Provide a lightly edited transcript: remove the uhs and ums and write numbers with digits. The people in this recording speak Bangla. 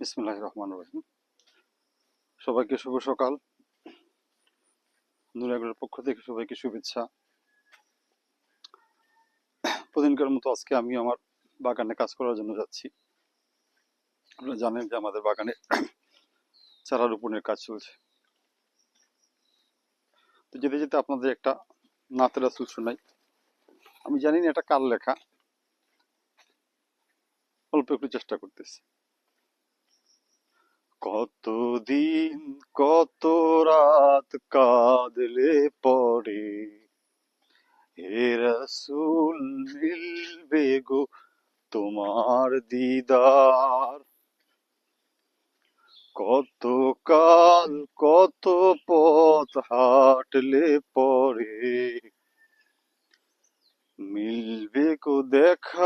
বিসমিল্লাহির রহমানির রহিম। সবাইকে শুভ সকাল। নুরাগরের পক্ষ থেকে সবাইকে শুভেচ্ছা। প্রতিদিনকার মতো আজকে আমি আমার বাগানে কাজ করার জন্য যাচ্ছি। আপনারা জানেন যে আমাদের বাগানে চারা রোপণের কাজ চলছে। তো যেতে যেতে আপনাদের একটা নাতে রাসূল শোনাই। আমি জানি না এটা কার লেখা, অল্প একটু চেষ্টা করতেছি। কতদিন কত রাত কাঁদলে পরে হে রাসূল মিলবে গো তোমার দিদার। কত কাল কত পথ হাঁটলে পরে মিলবে গো দেখা।